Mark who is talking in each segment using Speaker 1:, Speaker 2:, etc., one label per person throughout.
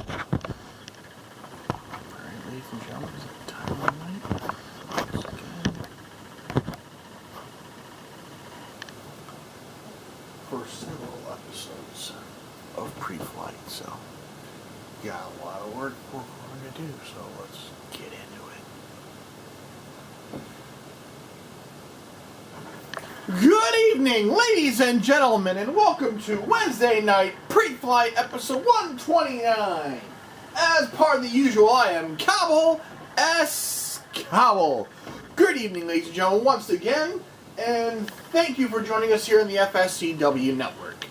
Speaker 1: Alright, ladies and gentlemen, is it time of night? Once again. For several episodes of pre-flight, so got a lot of work we're going to do, so let's get into it. Good evening, ladies and gentlemen, and welcome to Wednesday night pre-flight episode 129. As part of the usual, I am Cowell S. Cowell. Good evening, ladies and gentlemen, once again, and thank you for joining us here in the FSCW network.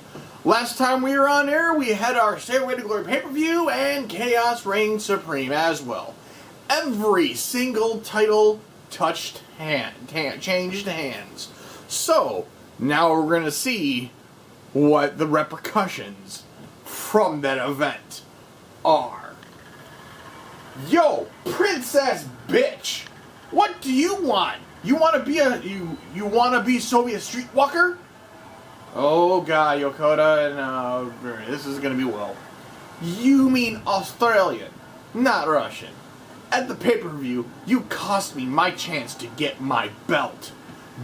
Speaker 1: Last time we were on air, we had our Stairway to Glory pay-per-view and Chaos Reigns Supreme as well. Every single title changed hands. So, now we're going to see what the repercussions from that event are. Yo, princess bitch! What do you want? You want to be you want to be Soviet streetwalker? Oh god, Yokota, and this is gonna be well. You mean Australian, not Russian. At the pay-per-view, you cost me my chance to get my belt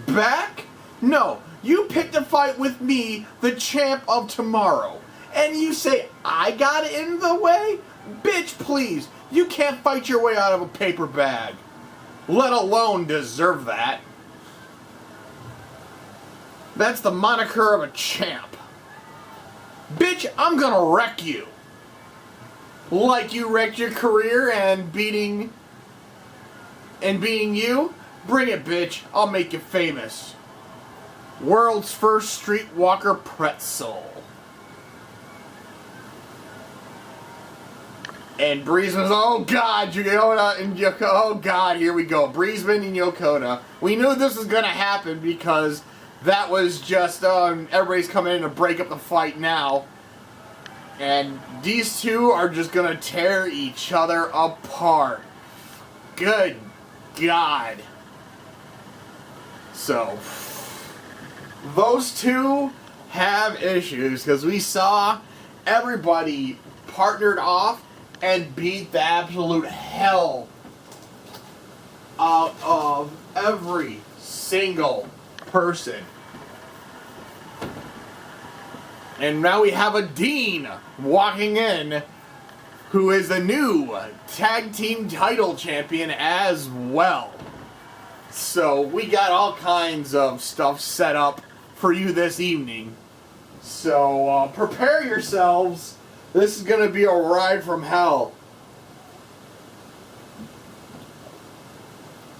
Speaker 1: back. No, you picked a fight with me, the champ of tomorrow, and you say I got in the way? Bitch, please, you can't fight your way out of a paper bag. Let alone deserve that. That's the moniker of a champ. Bitch, I'm gonna wreck you. Like you wrecked your career and beating you? Bring it, bitch. I'll make you famous. World's first streetwalker pretzel. And Breezeman's, oh god, Yokota and Yokota, oh god, here we go. Breezeman and Yokota. We knew this was gonna happen because that was just, everybody's coming in to break up the fight now. And these two are just gonna tear each other apart. Good god. So, those two have issues because we saw everybody partnered off and beat the absolute hell out of every single person. And now we have a Dean walking in who is the new tag team title champion as well. So we got all kinds of stuff set up for you this evening. So prepare yourselves. This is going to be a ride from hell.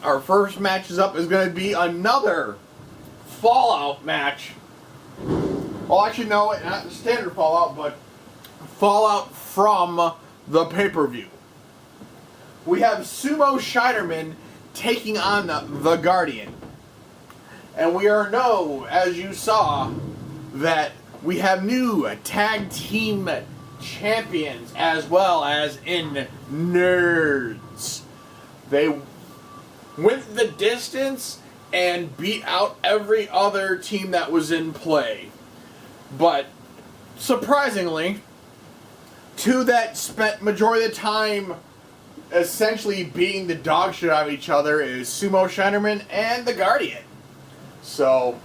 Speaker 1: Our first match is up is going to be another Fallout match. Well, actually, no, not standard Fallout, but Fallout from the pay-per-view. We have Sumo Scheiderman taking on the Guardian. And we know, as you saw, that we have new tag team champions as well as in nerds. They went the distance and beat out every other team that was in play. But surprisingly, two that spent majority of the time essentially beating the dog shit out of each other is Sumo Scheiderman and the Guardian. So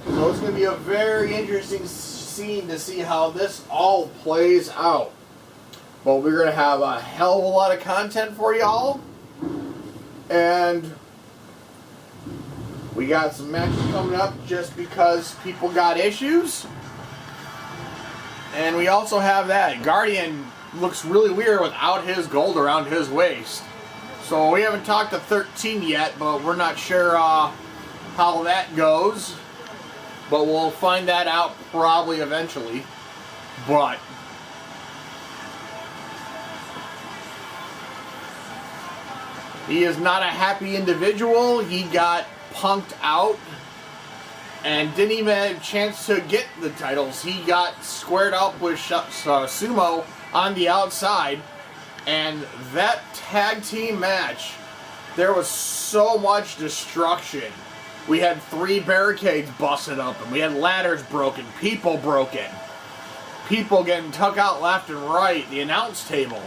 Speaker 1: it's going to be a very interesting scene to see how this all plays out. But we're going to have a hell of a lot of content for y'all. And we got some matches coming up just because people got issues. And we also have that Guardian looks really weird without his gold around his waist. So we haven't talked to 13 yet, but we're not sure how that goes. But we'll find that out probably eventually. But he is not a happy individual. He got punked out and didn't even have a chance to get the titles. He got squared up with Sumo on the outside. And that tag team match, there was so much destruction We had 3 barricades busted open. We had ladders broken. People broken. People getting took out left and right. The announce table.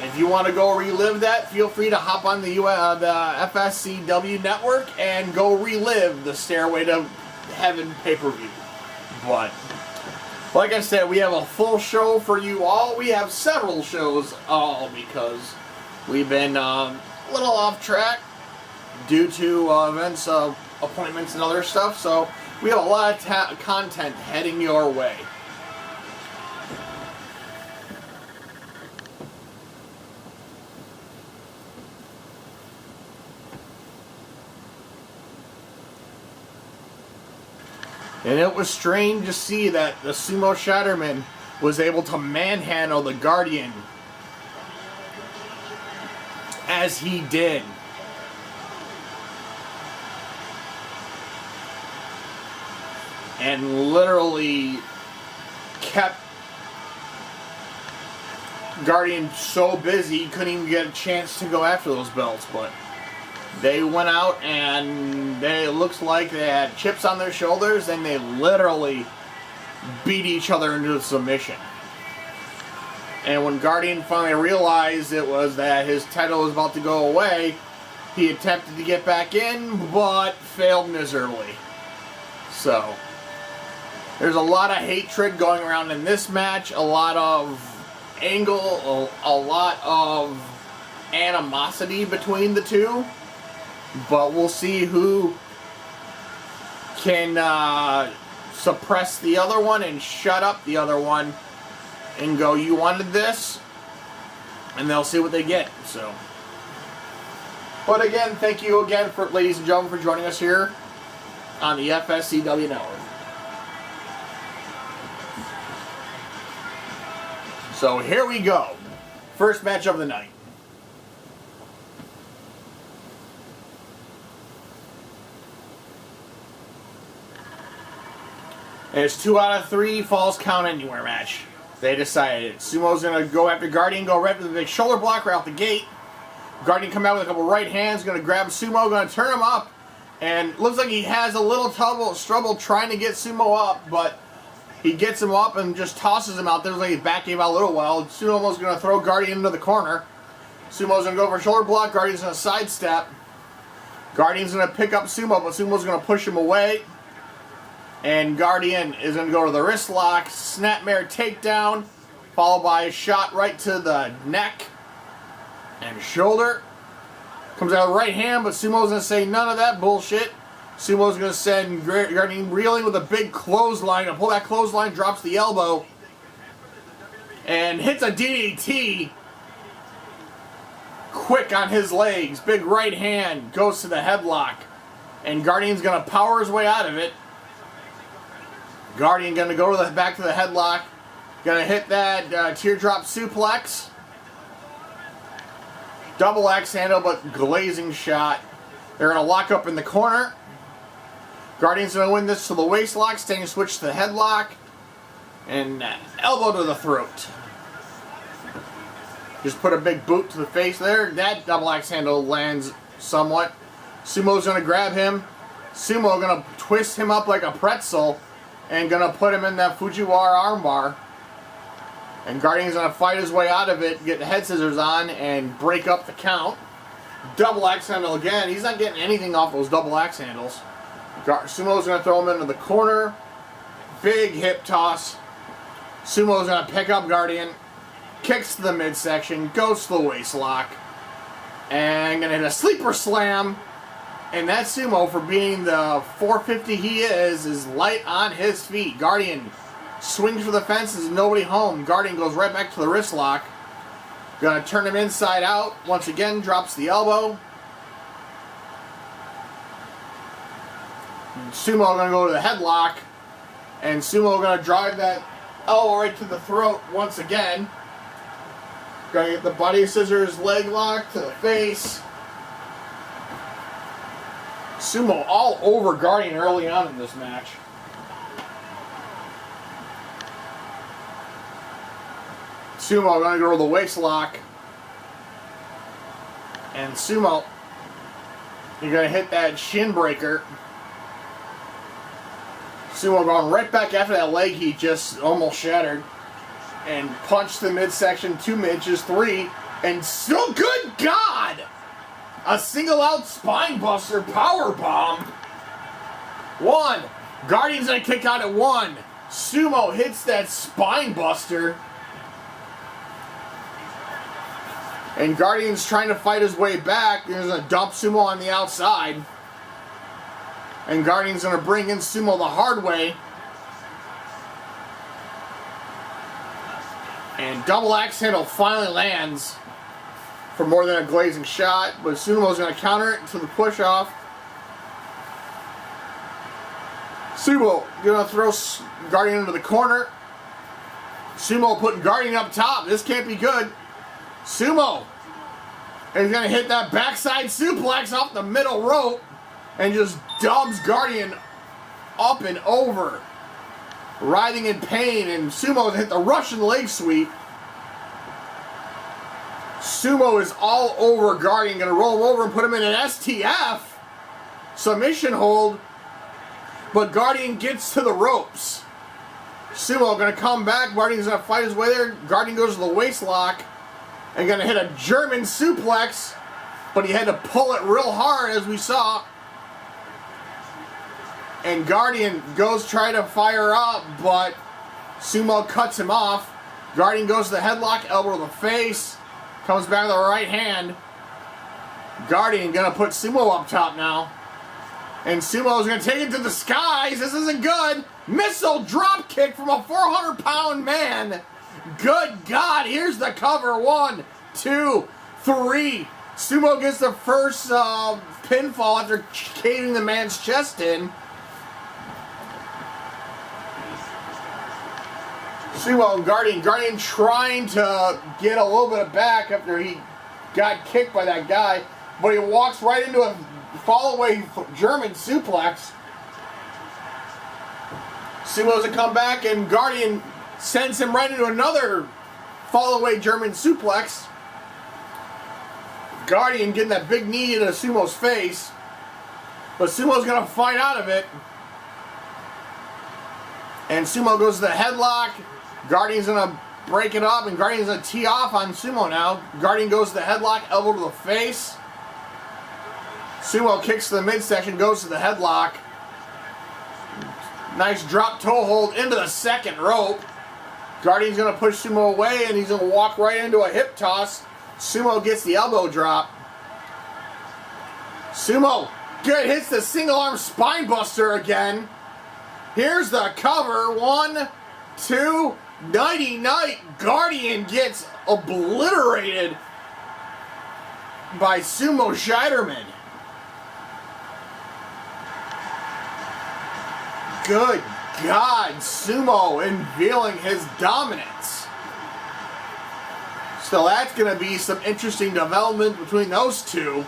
Speaker 1: If you want to go relive that, feel free to hop on the FSCW network and go relive the Stairway to Heaven pay-per-view. But, like I said, we have a full show for you all. We have several shows all because we've been a little off track due to events, appointments, and other stuff. So we have a lot of content heading your way. And it was strange to see that the Sumo Shatterman was able to manhandle the Guardian as he did. And literally kept Guardian so busy he couldn't even get a chance to go after those belts. But they went out and it looks like they had chips on their shoulders and they literally beat each other into submission. And when Guardian finally realized it was that his title was about to go away, he attempted to get back in but failed miserably. So there's a lot of hatred going around in this match, a lot of angle, a lot of animosity between the two. But we'll see who can suppress the other one and shut up the other one and go, you wanted this? And they'll see what they get. So, but again, thank you again, ladies and gentlemen, for joining us here on the FSCW Network. So here we go. First match of the night. And it's 2 out of 3 falls count anywhere match. They decided Sumo's going to go after Guardian, go right for the big shoulder block right out the gate. Guardian come out with a couple right hands, going to grab Sumo, going to turn him up. And looks like he has a little trouble trying to get Sumo up, but he gets him up and just tosses him out there. Looks like his back gave out a little while. Sumo's going to throw Guardian into the corner. Sumo's going to go for a shoulder block. Guardian's going to sidestep. Guardian's going to pick up Sumo, but Sumo's going to push him away. And Guardian is going to go to the wrist lock, snapmare takedown, followed by a shot right to the neck and shoulder. Comes out with the right hand, but Sumo's going to say none of that bullshit. Sumo's going to send Guardian reeling with a big clothesline. And pull that clothesline, drops the elbow, and hits a DDT quick on his legs. Big right hand goes to the headlock. And Guardian's going to power his way out of it. Guardian going to go to back to the headlock. Going to hit that teardrop suplex. Double axe handle, but glazing shot. They're going to lock up in the corner. Guardian's going to win this to the waist lock. Staying switch to the headlock. And elbow to the throat. Just put a big boot to the face there. That double axe handle lands somewhat. Sumo's going to grab him. Sumo going to twist him up like a pretzel. And going to put him in that Fujiwara armbar. And Guardian's going to fight his way out of it, get the head scissors on, and break up the count. Double axe handle again. He's not getting anything off those double axe handles. Sumo's going to throw him into the corner. Big hip toss. Sumo's going to pick up Guardian. Kicks to the midsection. Goes to the waist lock. And going to hit a sleeper slam. And that Sumo, for being the 450 he is light on his feet. Guardian swings for the fences, nobody home. Guardian goes right back to the wrist lock. Gonna turn him inside out. Once again, drops the elbow. Sumo gonna go to the headlock. And Sumo gonna drive that elbow right to the throat once again. Gonna get the body scissors leg lock to the face. Sumo all over Guardian early on in this match. Sumo going to go to the waist lock. And Sumo You're going to hit that shin breaker. Sumo going right back after that leg he just almost shattered. And punched the midsection 2 inches, 3. And still, good God! A single out spine buster power bomb. 1. Guardian's going to kick out at 1. Sumo hits that spine buster. And Guardian's trying to fight his way back. There's a dump Sumo on the outside. And Guardian's going to bring in Sumo the hard way. And double axe handle finally lands for more than a glazing shot. But Sumo's going to counter it to the push off. Sumo going to throw Guardian into the corner. Sumo putting Guardian up top. This can't be good. Sumo is going to hit that backside suplex off the middle rope and just dubs Guardian up and over. Writhing in pain, and Sumo's hit the Russian leg sweep. Sumo is all over Guardian, going to roll him over and put him in an STF submission hold, but Guardian gets to the ropes. Sumo going to come back. Guardian's going to fight his way there. Guardian goes to the waist lock and going to hit a German suplex, but he had to pull it real hard, as we saw. And Guardian goes try to fire up, but Sumo cuts him off. Guardian goes to the headlock, elbow to the face, comes back with the right hand. Guardian gonna put Sumo up top now. And Sumo's gonna take it to the skies. This isn't good. Missile drop kick from a 400-pound man. Good God, here's the cover. 1, 2, 3. Sumo gets the first pinfall after caving the man's chest in. Sumo and Guardian trying to get a little bit of back after he got kicked by that guy, but he walks right into a fall-away German suplex. Sumo's a comeback, and Guardian sends him right into another fall-away German suplex. Guardian getting that big knee into Sumo's face, but Sumo's going to fight out of it. And Sumo goes to the headlock. Guardian's going to break it up, and Guardian's going to tee off on Sumo now. Guardian goes to the headlock, elbow to the face. Sumo kicks to the midsection, goes to the headlock. Nice drop toe hold into the second rope. Guardian's going to push Sumo away, and he's going to walk right into a hip toss. Sumo gets the elbow drop. Sumo good, hits the single arm spine buster again. Here's the cover. 1, 2, nighty night. Guardian gets obliterated by Sumo Scheiderman. Good God, Sumo unveiling his dominance. So that's going to be some interesting development between those two.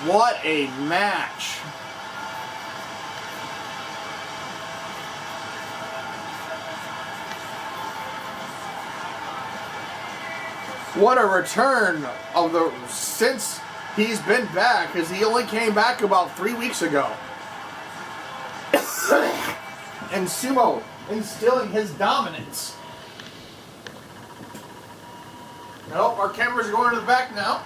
Speaker 1: What a match. What a return of the since he's been back, because he only came back about 3 weeks ago. And Sumo instilling his dominance. Nope, our cameras are going to the back now.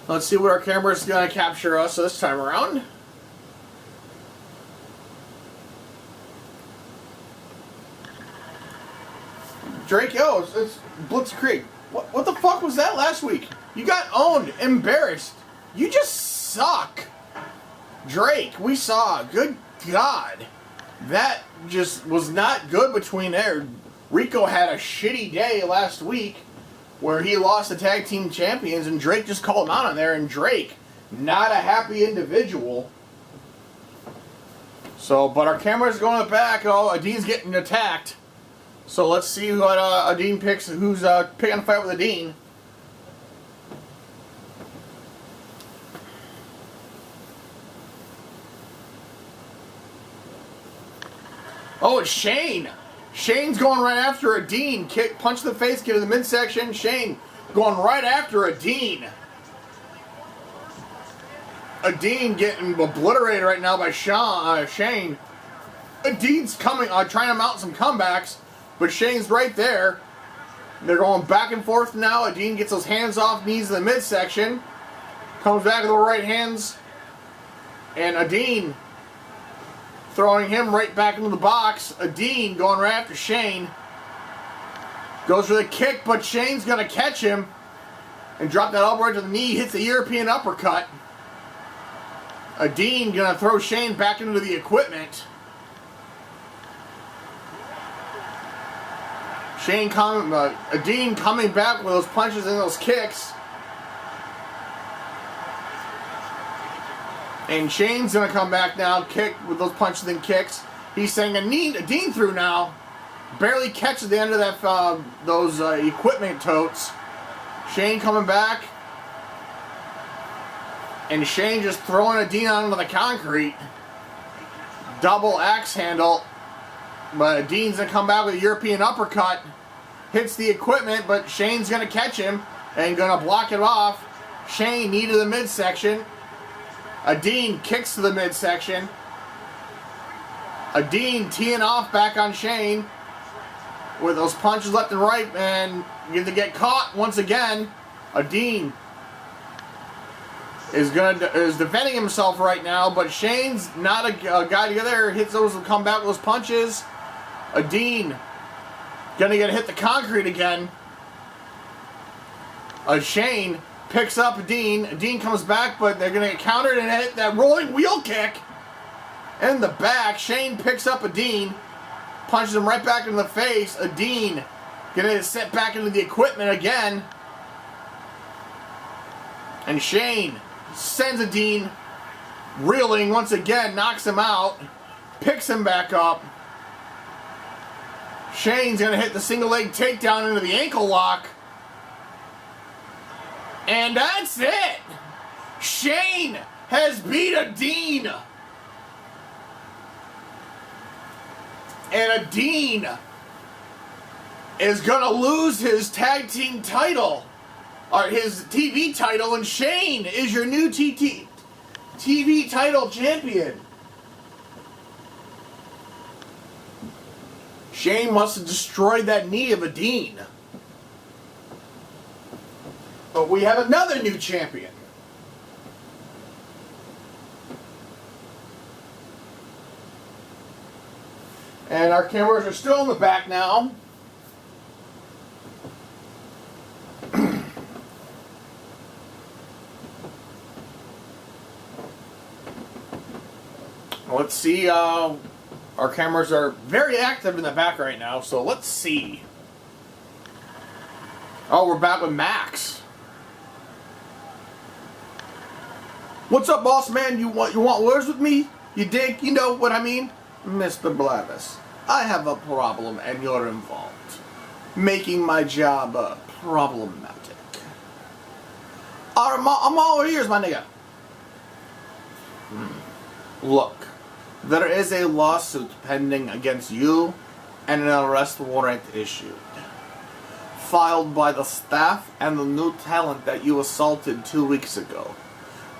Speaker 1: Let's see what our camera's going to capture us this time around. Drake, yo, it's Blitzkrieg. What the fuck was that last week? You got owned, embarrassed. You just suck. Drake, we saw. Good God. That just was not good between there. Rico had a shitty day last week where he lost the tag team champions, and Drake just called him out on there, and Drake, not a happy individual. So, but our camera's going back. Oh, Adin's getting attacked. So let's see what Adin picks. Who's picking a fight with Adin? Oh, it's Shane. Shane's going right after a Dean. Kick, punch to the face, get to the midsection. Shane going right after a Dean. A Dean getting obliterated right now by Shane. A Dean's coming, trying to mount some comebacks, but Shane's right there. They're going back and forth now. A Dean gets those hands off, knees in the midsection. Comes back with the right hands. And a Dean throwing him right back into the box. A Dean going right after Shane. Goes for the kick, but Shane's going to catch him and drop that elbow right to the knee. Hits the European uppercut. A Dean going to throw Shane back into the equipment. A Dean coming back with those punches and those kicks. And Shane's going to come back now, kick with those punches and kicks. He's saying a Dean through now. Barely catches the end of that those equipment totes. Shane coming back. And Shane just throwing a Dean onto the concrete. Double axe handle. But Dean's going to come back with a European uppercut. Hits the equipment, but Shane's going to catch him and going to block it off. Shane knee to the midsection. A Dean kicks to the midsection. A Dean teeing off back on Shane with those punches left and right, and going to get caught once again. A Dean is defending himself right now, but Shane's not a guy together. Hits those and come back with those punches. A Dean gonna get hit the concrete again. A Shane picks up a Dean. A Dean comes back, but they're gonna get countered and hit that rolling wheel kick in the back. Shane picks up a Dean, punches him right back in the face. A Dean gonna get sent back into the equipment again. And Shane sends a Dean reeling once again, knocks him out, picks him back up. Shane's going to hit the single leg takedown into the ankle lock. And that's it. Shane has beat a Dean. And a Dean is going to lose his tag team title. Or his TV title. And Shane is your new TV title champion. Shane must have destroyed that knee of a Dean. But we have another new champion. And our cameras are still in the back now. Let's see, our cameras are very active in the back right now, so let's see. Oh, we're back with Max. What's up, boss man? You want words with me? You dig? You know what I mean? Mr. Blavis, I have a problem and you're involved, making my job problematic. I'm all ears, my nigga. Look. There is a lawsuit pending against you and an arrest warrant issued. Filed by the staff and the new talent that you assaulted 2 weeks ago.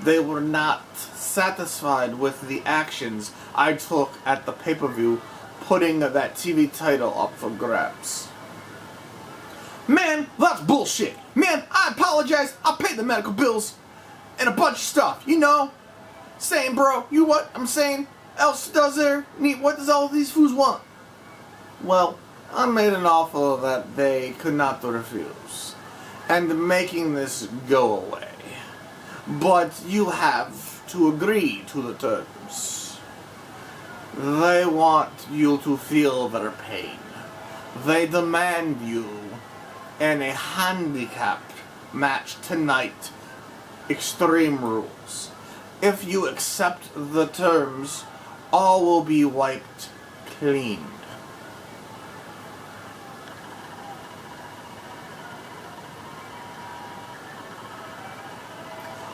Speaker 1: They were not satisfied with the actions I took at the pay-per-view, putting that TV title up for grabs. Man, that's bullshit. Man, I apologize. I paid the medical bills and a bunch of stuff, you know. Saying, bro, you what I'm saying? Else does there need? What does all these fools want? Well, I made an offer that they could not refuse, and making this go away. But you have to agree to the terms. They want you to feel their pain. They demand you in a handicapped match tonight. Extreme Rules. If you accept the terms, all will be wiped clean.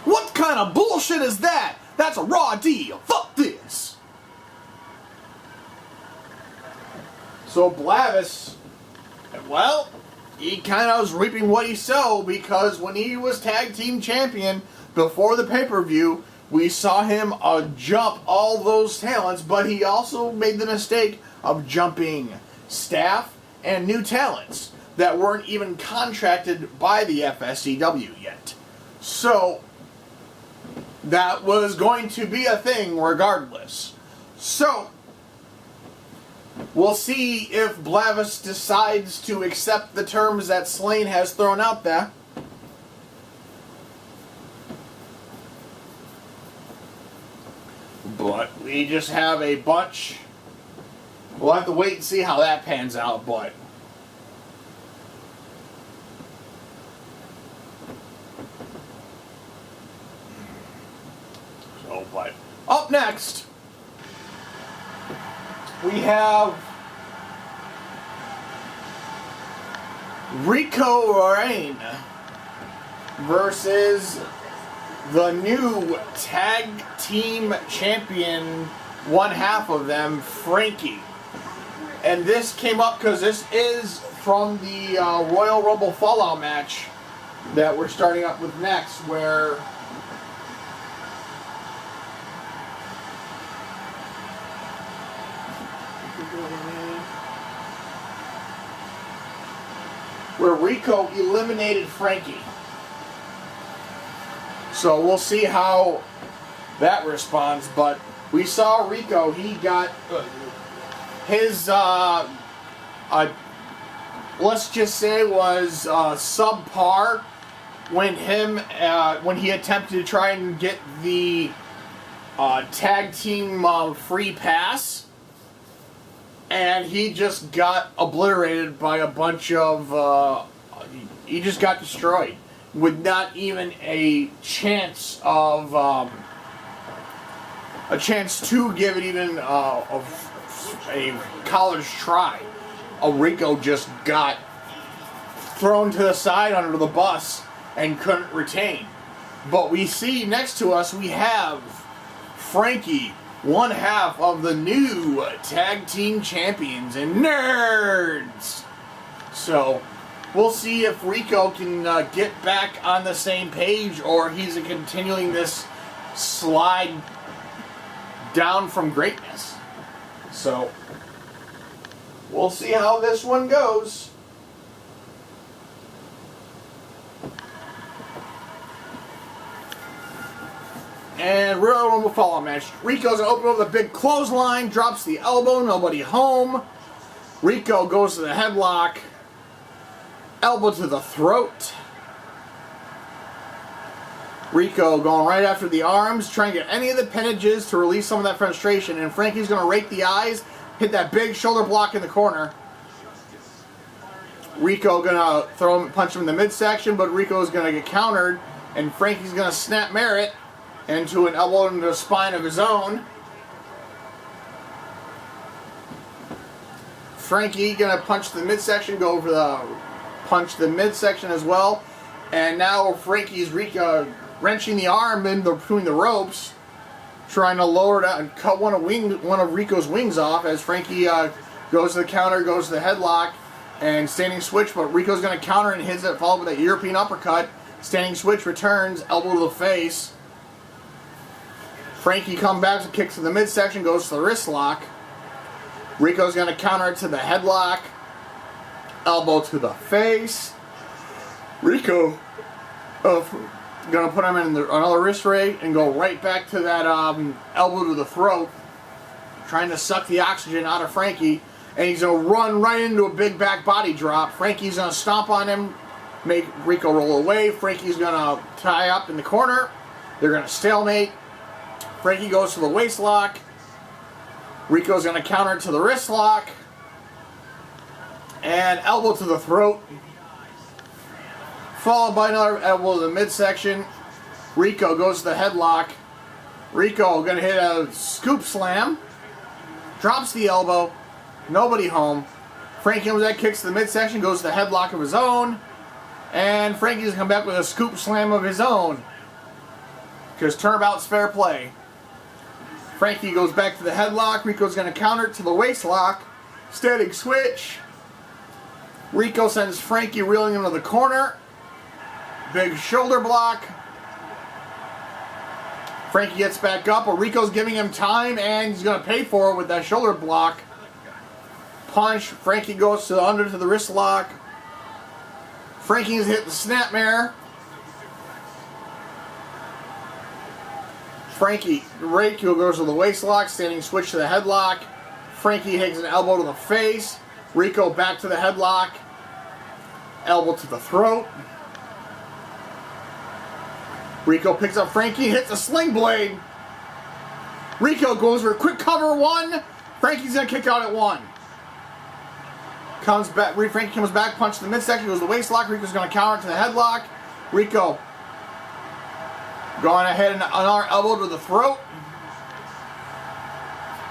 Speaker 1: What kind of bullshit is that? That's a raw deal. Fuck this. So Blavis, well, he kind of was reaping what he sowed, because when he was tag team champion before the pay-per-view, we saw him jump all those talents, but he also made the mistake of jumping staff and new talents that weren't even contracted by the FSCW yet. So that was going to be a thing regardless. So we'll see if Blavis decides to accept the terms that Slane has thrown out there. But we just have a bunch. We'll have to wait and see how that pans out, but but up next we have Rico Rain versus the new tag team champion, one half of them, Frankie. And this came up because this is from the Royal Rumble Fallout match that we're starting up with next, where Rico eliminated Frankie. So we'll see how that responds. But we saw Rico, he got his, let's just say, was subpar when he attempted to try and get the tag team free pass. And he just got obliterated by a bunch of, he just got destroyed with not even a chance of, a chance to give it even a college try. Rico just got thrown to the side under the bus and couldn't retain. But we see next to us, we have Frankie, one half of the new tag team champions and nerds. So we'll see if Rico can get back on the same page, or he's continuing this slide down from greatness. So we'll see how this one goes. And Royal Rumble Fallout match. Rico's going to open up with a big clothesline, drops the elbow, nobody home. Rico goes to the headlock, elbow to the throat. Rico going right after the arms, trying to get any of the appendages to release some of that frustration. And Frankie's going to rake the eyes, hit that big shoulder block in the corner. Rico going to punch him in the midsection, but Rico's going to get countered, and Frankie's going to snap Merritt into an elbow into the spine of his own. Frankie gonna punch the midsection, go over the punch the midsection as well, and now Frankie's wrenching the arm in between the ropes, trying to lower it out and cut one of Rico's wings off as Frankie goes to the counter, goes to the headlock, and standing switch, but Rico's gonna counter and hits it, followed with a European uppercut. Standing switch returns, elbow to the face. Frankie comes back and kicks to the midsection, goes to the wrist lock. Rico's going to counter it to the headlock. Elbow to the face. Rico going to put him in another wrist ray and go right back to that elbow to the throat, trying to suck the oxygen out of Frankie. And he's going to run right into a big back body drop. Frankie's going to stomp on him, make Rico roll away. Frankie's going to tie up in the corner. They're going to stalemate. Frankie goes to the waist lock. Rico's going to counter to the wrist lock. And elbow to the throat. Followed by another elbow to the midsection. Rico goes to the headlock. Rico going to hit a scoop slam. Drops the elbow. Nobody home. Frankie comes back, kicks to the midsection, goes to the headlock of his own. And Frankie's going to come back with a scoop slam of his own. Because turnabout's fair play. Frankie goes back to the headlock. Rico's going to counter to the waist lock. Standing switch. Rico sends Frankie reeling into the corner. Big shoulder block. Frankie gets back up, but Rico's giving him time, and he's going to pay for it with that shoulder block. Punch. Frankie goes to the under to the wrist lock. Frankie's hit the snapmare. Rico goes to the waist lock, standing switch to the headlock. Frankie takes an elbow to the face. Rico back to the headlock. Elbow to the throat. Rico picks up Frankie, hits a sling blade. Rico goes for a quick cover 1. Frankie's going to kick out at 1. Frankie comes back, punch to the midsection, goes to the waist lock. Rico's going to counter to the headlock. Rico going ahead and another elbow to the throat.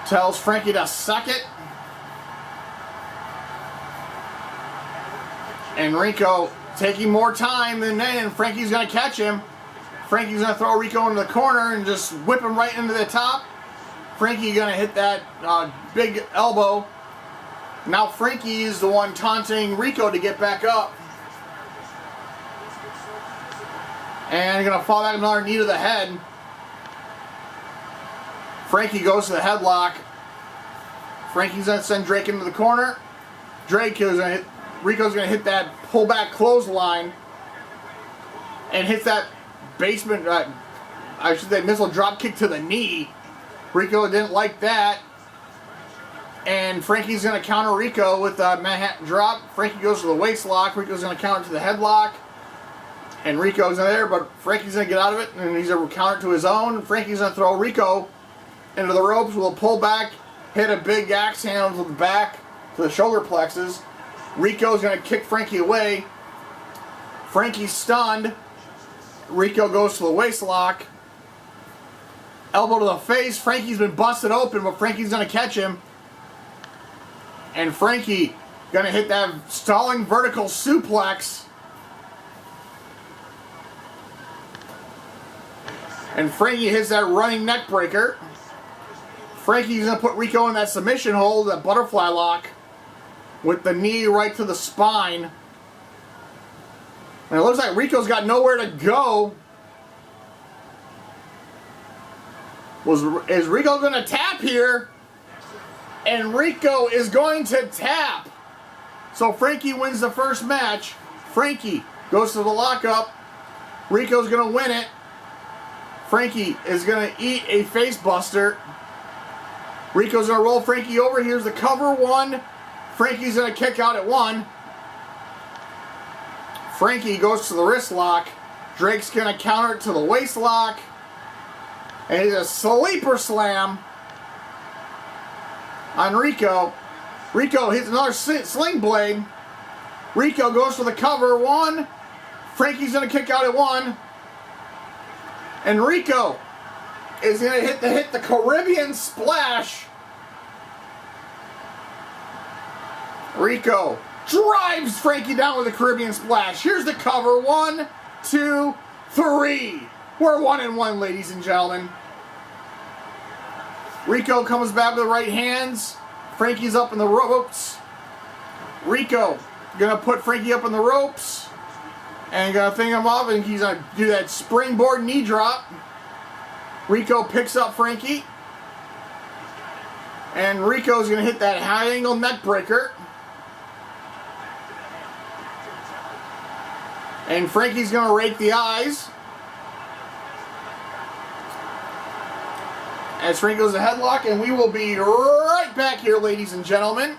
Speaker 1: Tells Frankie to suck it. And Rico taking more time than then, and Frankie's going to catch him. Frankie's going to throw Rico into the corner and just whip him right into the top. Frankie going to hit that big elbow. Now Frankie is the one taunting Rico to get back up. And going to fall back another knee to the head. Frankie goes to the headlock. Frankie's going to send Drake into the corner. Rico's going to hit that pullback clothesline. And hits that basement, missile drop kick to the knee. Rico didn't like that. And Frankie's going to counter Rico with a Manhattan drop. Frankie goes to the waist lock. Rico's going to counter to the headlock. And Rico's in there, but Frankie's going to get out of it, and he's going to counter to his own. Frankie's going to throw Rico into the ropes with a pullback, hit a big axe handle to the back, to the shoulder plexus. Rico's going to kick Frankie away. Frankie's stunned. Rico goes to the waist lock. Elbow to the face. Frankie's been busted open, but Frankie's going to catch him. And Frankie going to hit that stalling vertical suplex. And Frankie hits that running neck breaker. Frankie's going to put Rico in that submission hold, that butterfly lock, with the knee right to the spine. And it looks like Rico's got nowhere to go. Is Rico going to tap here? And Rico is going to tap. So Frankie wins the first match. Frankie goes to the lockup. Rico's going to win it. Frankie is going to eat a face buster. Rico's going to roll Frankie over. Here's the cover 1. Frankie's going to kick out at 1. Frankie goes to the wrist lock. Drake's going to counter it to the waist lock. And he's a sleeper slam on Rico. Rico hits another sling blade. Rico goes for the cover 1. Frankie's going to kick out at 1. And Rico is going to hit the Caribbean splash. Rico drives Frankie down with a Caribbean splash. Here's the cover. 1, 2, 3. We're 1-1, ladies and gentlemen. Rico comes back with the right hands. Frankie's up in the ropes. Rico gonna put Frankie up in the ropes and gonna thing him up, and he's gonna do that springboard knee drop. Rico picks up Frankie, and Rico's gonna hit that high angle neck breaker. And Frankie's gonna rake the eyes. As Frankie goes to headlock, and we will be right back here, ladies and gentlemen.